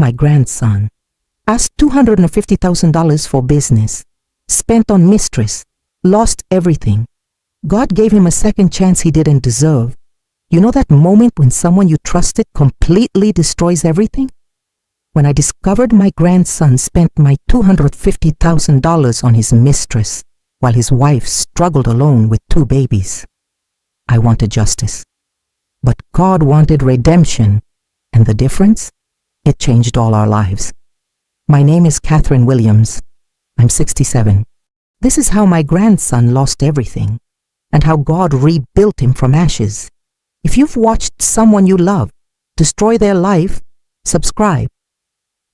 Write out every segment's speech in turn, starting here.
My grandson. Asked $250,000 for business. Spent on mistress. Lost everything. God gave him a second chance he didn't deserve. You know that moment when someone you trusted completely destroys everything? When I discovered my grandson spent my $250,000 on his mistress while his wife struggled alone with 2 babies. I wanted justice. But God wanted redemption. And the difference? It changed all our lives. My name is Catherine Williams. I'm 67. This is how my grandson lost everything, and how God rebuilt him from ashes. If you've watched someone you love destroy their life, subscribe.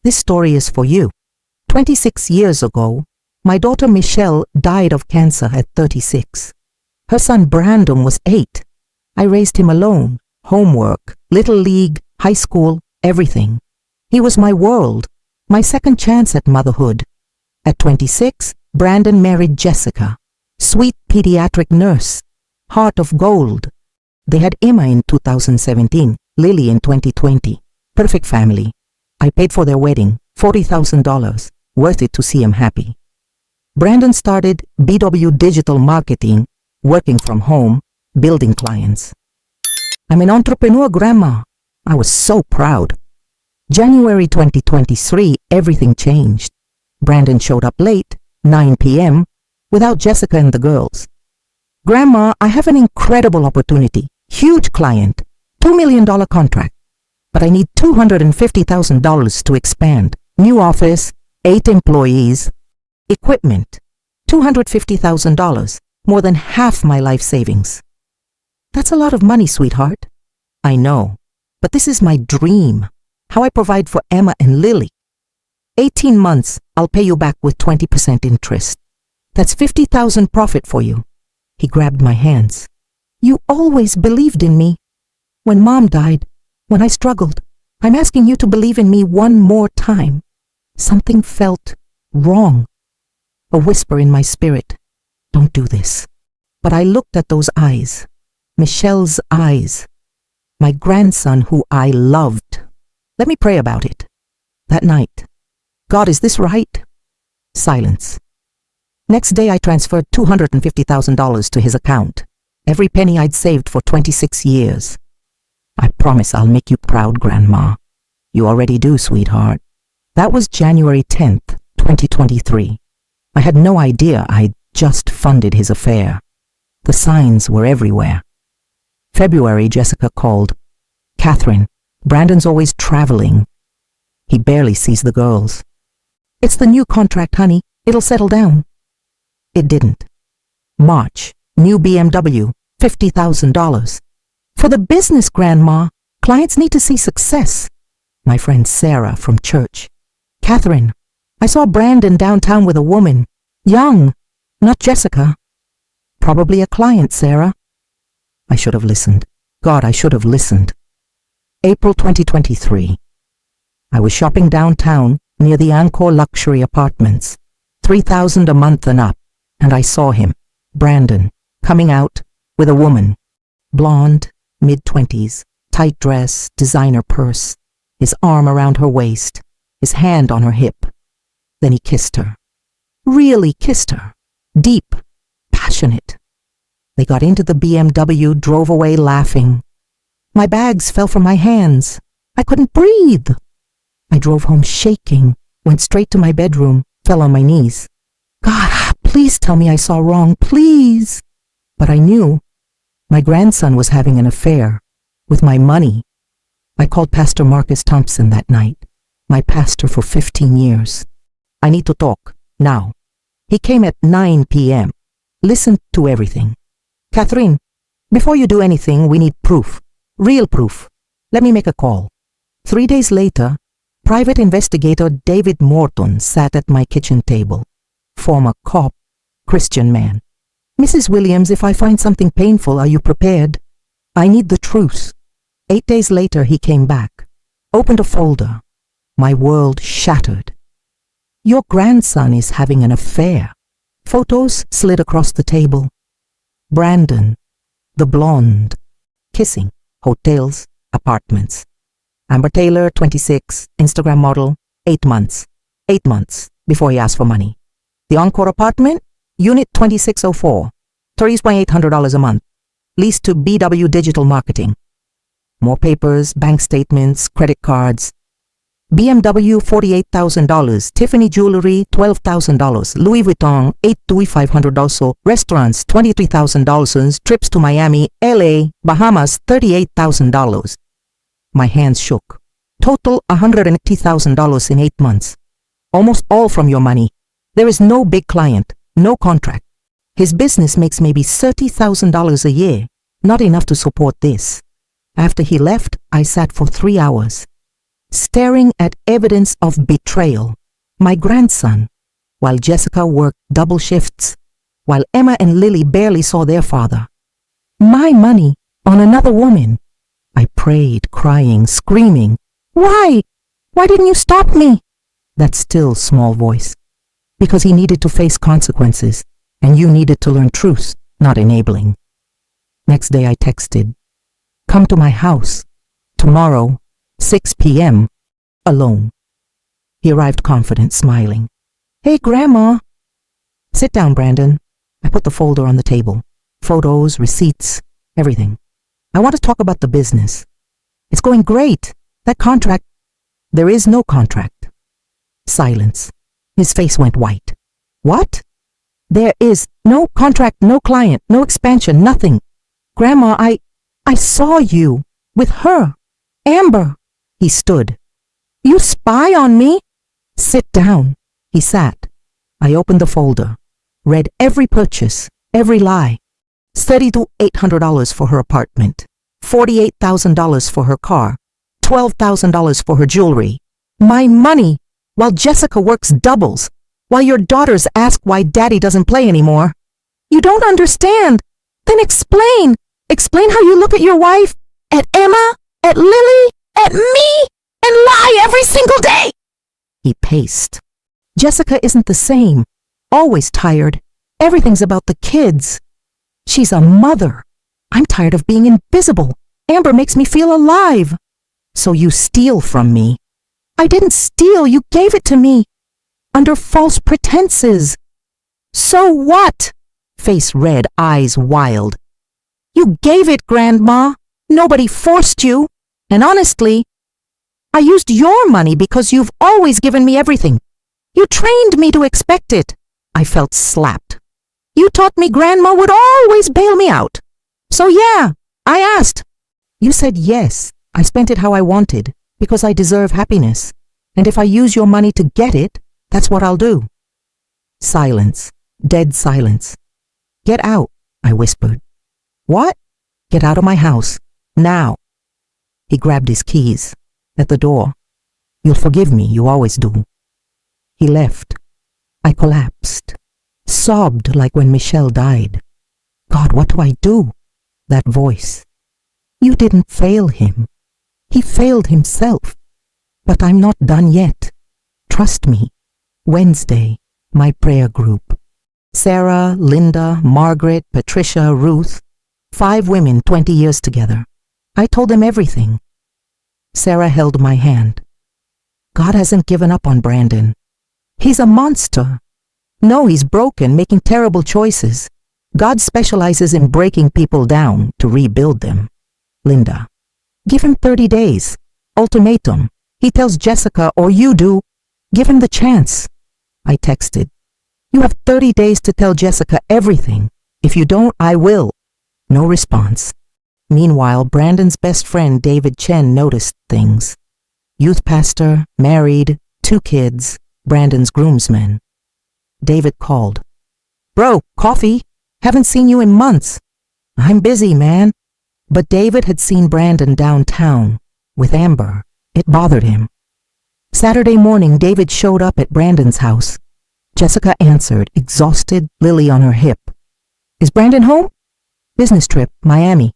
This story is for you. 26 years ago, my daughter Michelle died of cancer at 36. Her son Brandon was 8. I raised him alone. Homework, little league, high school, everything. He was my world, my second chance at motherhood. At 26, Brandon married Jessica, sweet pediatric nurse, heart of gold. They had Emma in 2017, Lily in 2020. Perfect family. I paid for their wedding, $40,000, worth it to see him happy. Brandon started BW Digital Marketing, working from home, building clients. I'm an entrepreneur, Grandma. I was so proud. January 2023, everything changed. Brandon showed up late, 9 p.m., without Jessica and the girls. Grandma, I have an incredible opportunity. Huge client. $2 million contract. But I need $250,000 to expand. New office, 8 employees. Equipment. $250,000. More than half my life savings. That's a lot of money, sweetheart. I know. But this is my dream. How I provide for Emma and Lily. 18 months, I'll pay you back with 20% interest. That's $50,000 profit for you. He grabbed my hands. You always believed in me. When Mom died, when I struggled, I'm asking you to believe in me one more time. Something felt wrong. A whisper in my spirit. Don't do this. But I looked at those eyes. Michelle's eyes. My grandson who I loved. Let me pray about it. That night. God, is this right? Silence. Next day I transferred $250,000 to his account. Every penny I'd saved for 26 years. I promise I'll make you proud, Grandma. You already do, sweetheart. That was January 10th, 2023. I had no idea I'd just funded his affair. The signs were everywhere. February, Jessica called. Catherine, Brandon's always traveling. He barely sees the girls. It's the new contract, honey. It'll settle down. It didn't. March, new BMW, $50,000. For the business, Grandma, clients need to see success. My friend Sarah from church. Catherine, I saw Brandon downtown with a woman. Young, not Jessica. Probably a client, Sarah. I should have listened. God, I should have listened. April 2023. I was shopping downtown near the Encore luxury apartments. $3,000 a month and up. And I saw him, Brandon, coming out with a woman. Blonde, mid-20s, tight dress, designer purse, his arm around her waist, his hand on her hip. Then he kissed her. Really kissed her. Deep, passionate. They got into the BMW, drove away laughing. My bags fell from my hands. I couldn't breathe. I drove home shaking, went straight to my bedroom, fell on my knees. God, please tell me I saw wrong, please. But I knew my grandson was having an affair with my money. I called Pastor Marcus Thompson that night, my pastor for 15 years. I need to talk, now. He came at 9 p.m. Listened to everything. Catherine, before you do anything, we need proof. Real proof. Let me make a call. 3 days later, private investigator David Morton sat at my kitchen table. Former cop, Christian man. Mrs. Williams, if I find something painful, are you prepared? I need the truth. 8 days later, he came back. Opened a folder. My world shattered. Your grandson is having an affair. Photos slid across the table. Brandon, the blonde, kissing, hotels, apartments. Amber Taylor, 26, Instagram model, 8 months. 8 months before he asked for money. The Encore apartment, Unit 2604, $3,800 a month. Leased to BW Digital Marketing. More papers, bank statements, credit cards. BMW, $48,000. Tiffany Jewelry, $12,000. Louis Vuitton, $8,500. Restaurants, $23,000. Trips to Miami, LA, Bahamas, $38,000. My hands shook. Total $180,000 in 8 months. Almost all from your money. There is no big client, no contract. His business makes maybe $30,000 a year, not enough to support this. After he left, I sat for 3 hours, staring at evidence of betrayal. My grandson, while Jessica worked double shifts, while Emma and Lily barely saw their father. My money on another woman. I prayed, crying, screaming. Why? Why didn't you stop me? That still small voice. Because he needed to face consequences, and you needed to learn truth, not enabling. Next day I texted, come to my house, tomorrow, 6 p.m., alone. He arrived confident, smiling. Hey, Grandma. Sit down, Brandon. I put the folder on the table. Photos, receipts, everything. I want to talk about the business. It's going great. That contract. There is no contract. Silence. His face went white. What? There is no contract, no client, no expansion, nothing. Grandma, I saw you with her. Amber. He stood. You spy on me? Sit down. He sat. I opened the folder, read every purchase, every lie. $3,800 for her apartment, $48,000 for her car, $12,000 for her jewelry. My money, while Jessica works doubles, while your daughters ask why Daddy doesn't play anymore. You don't understand. Then explain. Explain how you look at your wife, at Emma, at Lily, at me, and lie every single day. He paced. Jessica isn't the same. Always tired. Everything's about the kids. She's a mother. I'm tired of being invisible. Amber makes me feel alive. So you steal from me. I didn't steal. You gave it to me. Under false pretenses. So what? Face red, eyes wild. You gave it, Grandma. Nobody forced you. And honestly, I used your money because you've always given me everything. You trained me to expect it. I felt slapped. You taught me Grandma would always bail me out. So yeah, I asked. You said yes. I spent it how I wanted because I deserve happiness. And if I use your money to get it, that's what I'll do. Silence. Dead silence. Get out, I whispered. What? Get out of my house. Now. He grabbed his keys. At the door. You'll forgive me, you always do. He left. I collapsed. Sobbed like when Michelle died. God, what do I do? That voice. You didn't fail him. He failed himself. But I'm not done yet. Trust me. Wednesday, my prayer group. Sarah, Linda, Margaret, Patricia, Ruth. 5 women, 20 years together. I told them everything. Sarah held my hand. God hasn't given up on Brandon. He's a monster. No, he's broken, making terrible choices. God specializes in breaking people down to rebuild them. Linda. Give him 30 days. Ultimatum. He tells Jessica, or you do. Give him the chance. I texted. You have 30 days to tell Jessica everything. If you don't, I will. No response. Meanwhile, Brandon's best friend David Chen noticed things. Youth pastor, married, 2 kids, Brandon's groomsmen. David called. Bro, coffee? Haven't seen you in months. I'm busy, man. But David had seen Brandon downtown with Amber. It bothered him. Saturday morning, David showed up at Brandon's house. Jessica answered, exhausted, Lily on her hip. Is Brandon home? Business trip, Miami.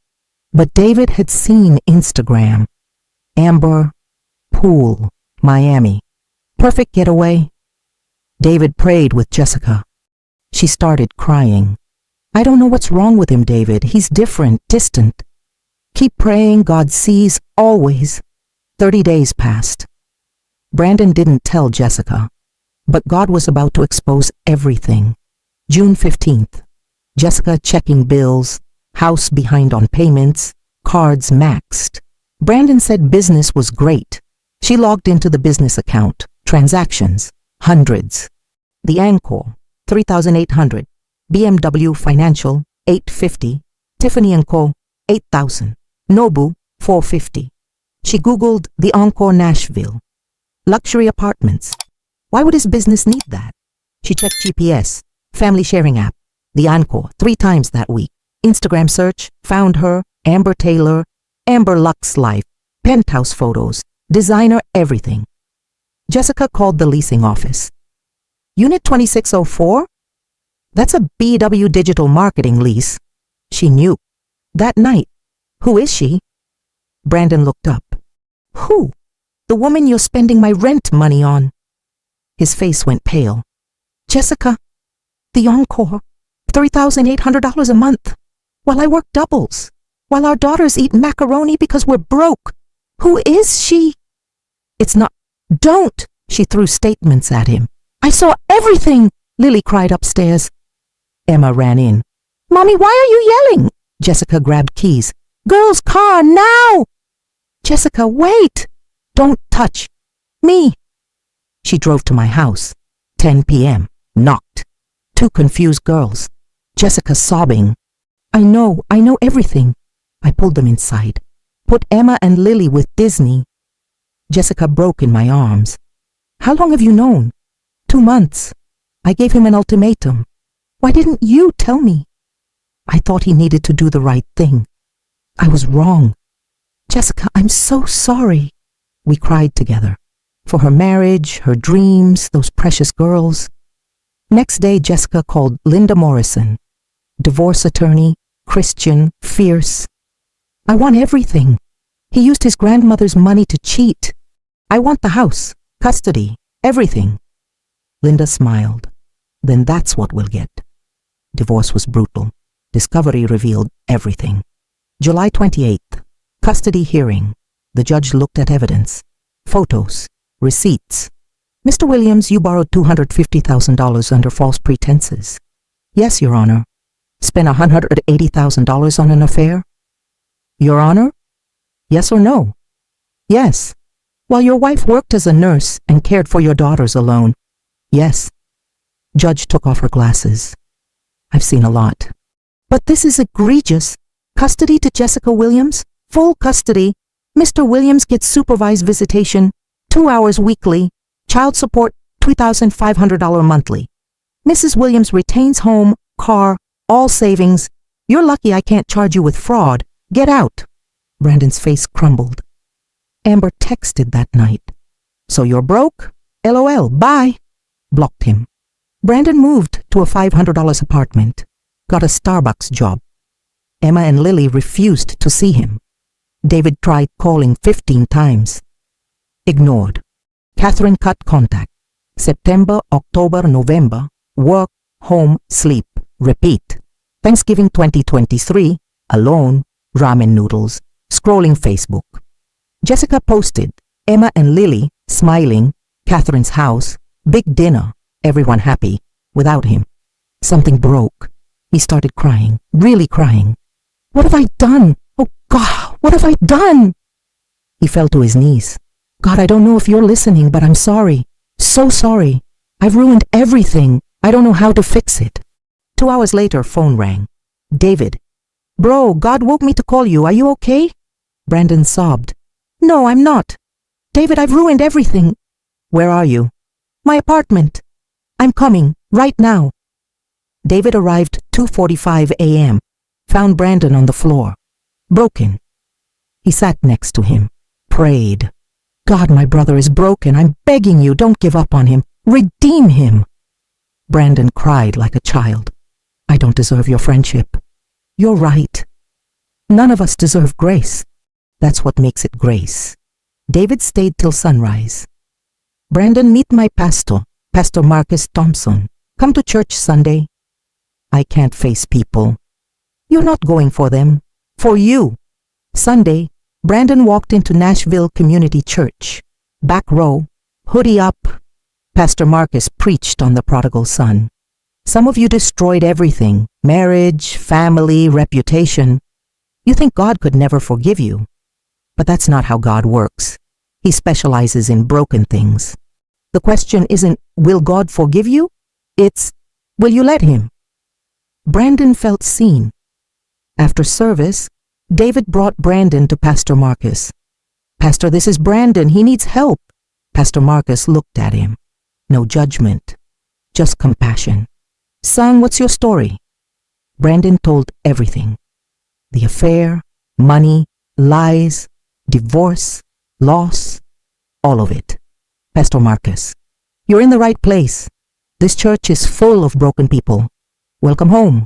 But David had seen Instagram. Amber, pool, Miami. Perfect getaway. David prayed with Jessica. She started crying. I don't know what's wrong with him, David. He's different, distant. Keep praying, God sees, always. 30 days passed. Brandon didn't tell Jessica, but God was about to expose everything. June 15th. Jessica checking bills, house behind on payments, cards maxed. Brandon said business was great. She logged into the business account. Transactions, hundreds. The Anchor, 3,800. BMW Financial, 850. Tiffany & Co., 8,000. Nobu, 450. She Googled the Encore Nashville. Luxury apartments. Why would his business need that? She checked GPS, family sharing app, the Encore 3 times that week. Instagram search, found her, Amber Taylor, Amber Lux Life, penthouse photos, designer everything. Jessica called the leasing office. Unit 2604? That's a BW Digital Marketing lease. She knew. That night. Who is she? Brandon looked up. Who? The woman you're spending my rent money on. His face went pale. Jessica, the Encore, $3,800 a month, while I work doubles, while our daughters eat macaroni because we're broke. Who is she? It's not. Don't! She threw statements at him. I saw everything! Lily cried upstairs. Emma ran in. Mommy, why are you yelling? Jessica grabbed keys. Girls' car, now! Jessica, wait! Don't touch me! She drove to my house. 10 p.m. Knocked. 2 confused girls. Jessica sobbing. I know everything. I pulled them inside. Put Emma and Lily with Disney. Jessica broke in my arms. How long have you known? 2 months. I gave him an ultimatum. Why didn't you tell me? I thought he needed to do the right thing. I was wrong. Jessica, I'm so sorry. We cried together. For her marriage, her dreams, those precious girls. Next day, Jessica called Linda Morrison. Divorce attorney, Christian, fierce. I want everything. He used his grandmother's money to cheat. I want the house, custody, everything. Linda smiled. Then that's what we'll get. Divorce was brutal. Discovery revealed everything. July 28th. Custody hearing. The judge looked at evidence. Photos. Receipts. Mr. Williams, you borrowed $250,000 under false pretenses. Yes, Your Honor. Spent $180,000 on an affair? Your Honor? Yes or no? Yes. While your wife worked as a nurse and cared for your daughters alone? Yes. Judge took off her glasses. I've seen a lot. But this is egregious. Custody to Jessica Williams? Full custody. Mr. Williams gets supervised visitation, 2 hours weekly. Child support, $2,500 monthly. Mrs. Williams retains home, car, all savings. You're lucky I can't charge you with fraud. Get out. Brandon's face crumbled. Amber texted that night. So you're broke? LOL, bye. Blocked him. Brandon moved to a $500 apartment. Got a Starbucks job. Emma and Lily refused to see him. David tried calling 15 times. Ignored. Catherine cut contact. September, October, November. Work, home, sleep, repeat. Thanksgiving 2023. Alone. Ramen noodles. Scrolling Facebook. Jessica posted. Emma and Lily, smiling. Catherine's house. Big dinner. Everyone happy. Without him. Something broke. He started crying. Really crying. What have I done? Oh God, what have I done? He fell to his knees. God, I don't know if you're listening, but I'm sorry. So sorry. I've ruined everything. I don't know how to fix it. 2 hours later, phone rang. David. Bro, God woke me to call you. Are you okay? Brandon sobbed. No, I'm not. David, I've ruined everything. Where are you? My apartment. I'm coming, right now. David arrived 2:45 a.m. Found Brandon on the floor. Broken. He sat next to him. Prayed. God, my brother is broken. I'm begging you, don't give up on him. Redeem him. Brandon cried like a child. I don't deserve your friendship. You're right. None of us deserve grace. That's what makes it grace. David stayed till sunrise. Brandon, meet my pastor, Pastor Marcus Thompson. Come to church Sunday. I can't face people. You're not going for them. For you. Sunday, Brandon walked into Nashville Community Church. Back row, hoodie up. Pastor Marcus preached on the prodigal son. Some of you destroyed everything: marriage, family, reputation. You think God could never forgive you. But that's not how God works. He specializes in broken things. The question isn't, will God forgive you? It's, will you let him? Brandon felt seen. After service, David brought Brandon to Pastor Marcus. Pastor, this is Brandon. He needs help. Pastor Marcus looked at him. No judgment, just compassion. Son, what's your story? Brandon told everything. The affair, money, lies, divorce, loss, all of it. Pastor Marcus, you're in the right place. This church is full of broken people. Welcome home.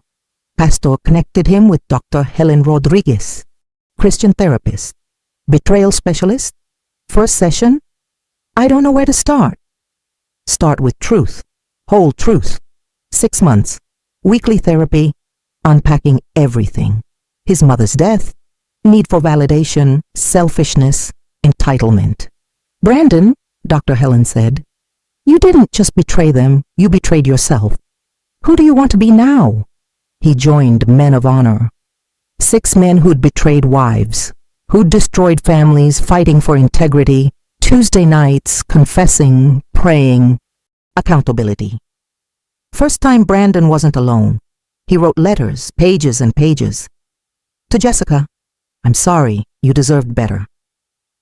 Pastor connected him with Dr. Helen Rodriguez, Christian therapist, betrayal specialist. First session, I don't know where to start. Start with truth, whole truth. 6 months, weekly therapy, unpacking everything. His mother's death, need for validation, selfishness, entitlement. Brandon, Dr. Helen said, you didn't just betray them, you betrayed yourself. Who do you want to be now? He joined Men of Honor. 6 men who'd betrayed wives, who'd destroyed families, fighting for integrity, Tuesday nights, confessing, praying, accountability. First time Brandon wasn't alone. He wrote letters, pages and pages. To Jessica, I'm sorry, you deserved better.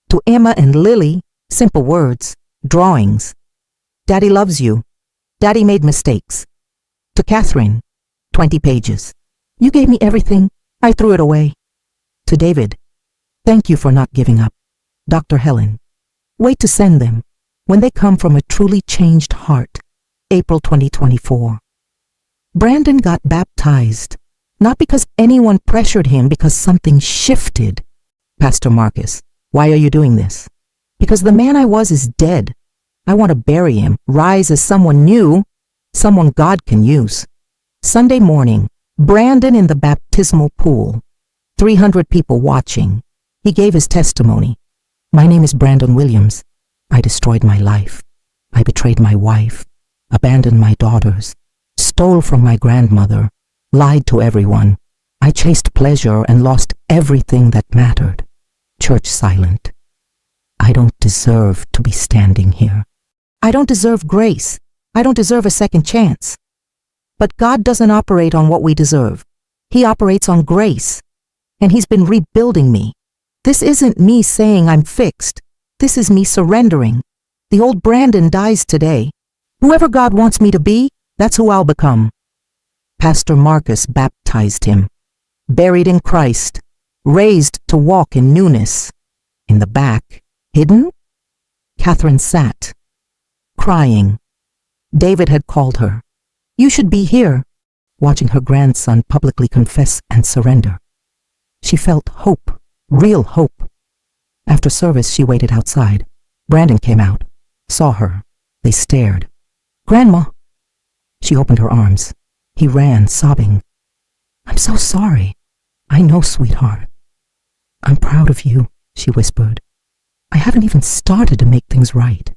To Emma and Lily, simple words, drawings. Daddy loves you. Daddy made mistakes. To Catherine, 20 pages. You gave me everything. I threw it away. To David, thank you for not giving up. Dr. Helen, wait to send them when they come from a truly changed heart. April 2024. Brandon got baptized, not because anyone pressured him, because something shifted. Pastor Marcus, why are you doing this? Because the man I was is dead. I want to bury him, rise as someone new, someone God can use. Sunday morning, Brandon in the baptismal pool. 300 people watching. He gave his testimony. My name is Brandon Williams. I destroyed my life. I betrayed my wife, abandoned my daughters, stole from my grandmother, lied to everyone. I chased pleasure and lost everything that mattered. Church silent. I don't deserve to be standing here. I don't deserve grace. I don't deserve a second chance. But God doesn't operate on what we deserve. He operates on grace. And He's been rebuilding me. This isn't me saying I'm fixed. This is me surrendering. The old Brandon dies today. Whoever God wants me to be, that's who I'll become. Pastor Marcus baptized him. Buried in Christ. Raised to walk in newness. In the back, hidden, Catherine sat, crying. David had called her. You should be here, watching her grandson publicly confess and surrender. She felt hope, real hope. After service, she waited outside. Brandon came out, saw her. They stared. Grandma. She opened her arms. He ran, sobbing. I'm so sorry. I know, sweetheart. I'm proud of you, she whispered. I haven't even started to make things right.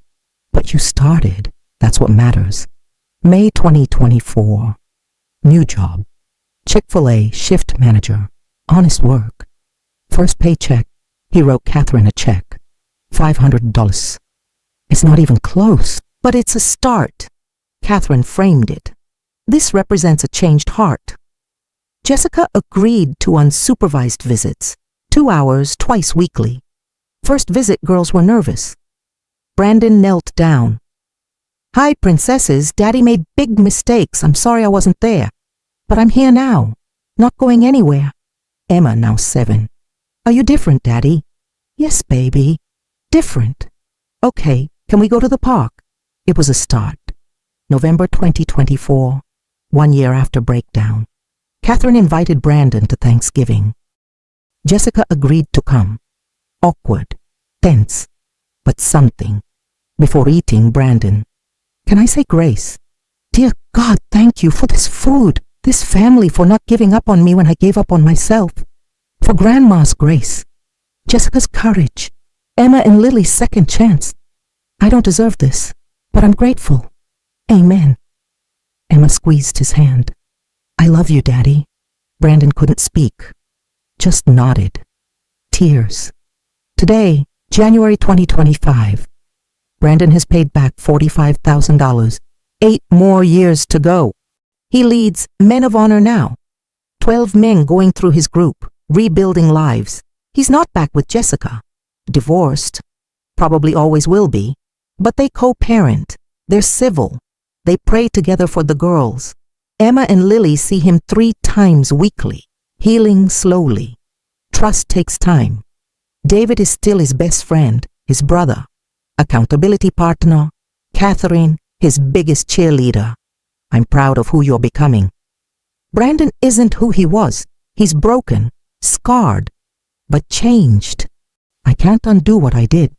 But you started. That's what matters. May 2024. New job. Chick-fil-A shift manager. Honest work. First paycheck, he wrote Catherine a check. $500. It's not even close, but it's a start. Catherine framed it. This represents a changed heart. Jessica agreed to unsupervised visits. 2 hours, twice weekly. First visit, girls were nervous. Brandon knelt down. Hi, princesses. Daddy made big mistakes. I'm sorry I wasn't there. But I'm here now. Not going anywhere. Emma, now 7. Are you different, Daddy? Yes, baby. Different. Okay, can we go to the park? It was a start. November 2024, 1 year after breakdown. Catherine invited Brandon to Thanksgiving. Jessica agreed to come. Awkward, tense, but something. Before eating, Brandon, can I say grace? Dear God, thank you for this food, this family, for not giving up on me when I gave up on myself. For Grandma's grace. Jessica's courage, Emma and Lily's second chance. I don't deserve this, but I'm grateful. Amen. Emma squeezed his hand. I love you, Daddy. Brandon couldn't speak, just nodded. Tears. Today, January 2025. Brandon has paid back $45,000. 8 more years to go. He leads Men of Honor now. 12 men going through his group, rebuilding lives. He's not back with Jessica. Divorced. Probably always will be. But they co-parent. They're civil. They pray together for the girls. Emma and Lily see him 3 times weekly, healing slowly. Trust takes time. David is still his best friend, his brother, accountability partner. Catherine, his biggest cheerleader. I'm proud of who you're becoming. Brandon isn't who he was. He's broken, scarred, but changed. I can't undo what I did.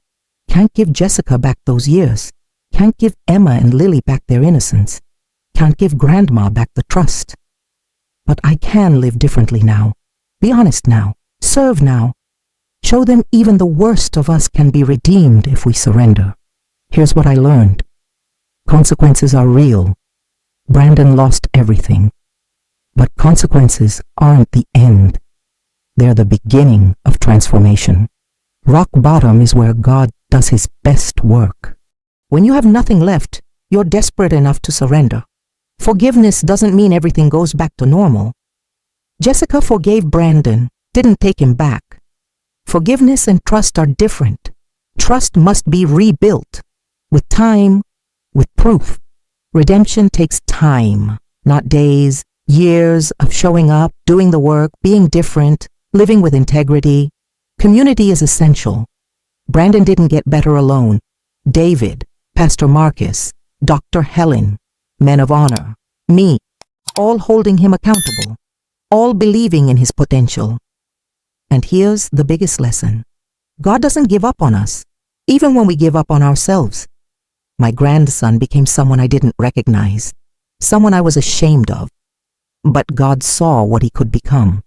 Can't give Jessica back those years. Can't give Emma and Lily back their innocence. Can't give Grandma back the trust. But I can live differently now. Be honest now. Serve now. Show them even the worst of us can be redeemed if we surrender. Here's what I learned. Consequences are real. Brandon lost everything. But consequences aren't the end. They're the beginning of transformation. Rock bottom is where God does his best work. When you have nothing left, you're desperate enough to surrender. Forgiveness doesn't mean everything goes back to normal. Jessica forgave Brandon, didn't take him back. Forgiveness and trust are different. Trust must be rebuilt. With time, with proof. Redemption takes time, not days, years of showing up, doing the work, being different, living with integrity. Community is essential. Brandon didn't get better alone. David, Pastor Marcus, Dr. Helen, Men of Honor, me, all holding him accountable, all believing in his potential. And here's the biggest lesson. God doesn't give up on us, even when we give up on ourselves. My grandson became someone I didn't recognize, someone I was ashamed of. But God saw what he could become.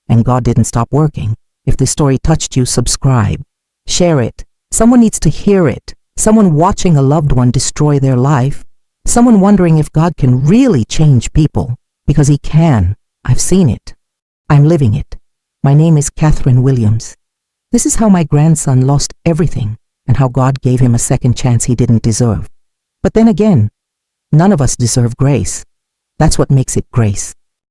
And God didn't stop working. If this story touched you, subscribe. Share it. Someone needs to hear it. Someone watching a loved one destroy their life. Someone wondering if God can really change people. Because he can. I've seen it. I'm living it. My name is Catherine Williams. This is how my grandson lost everything and how God gave him a second chance he didn't deserve. But then again, none of us deserve grace. That's what makes it grace.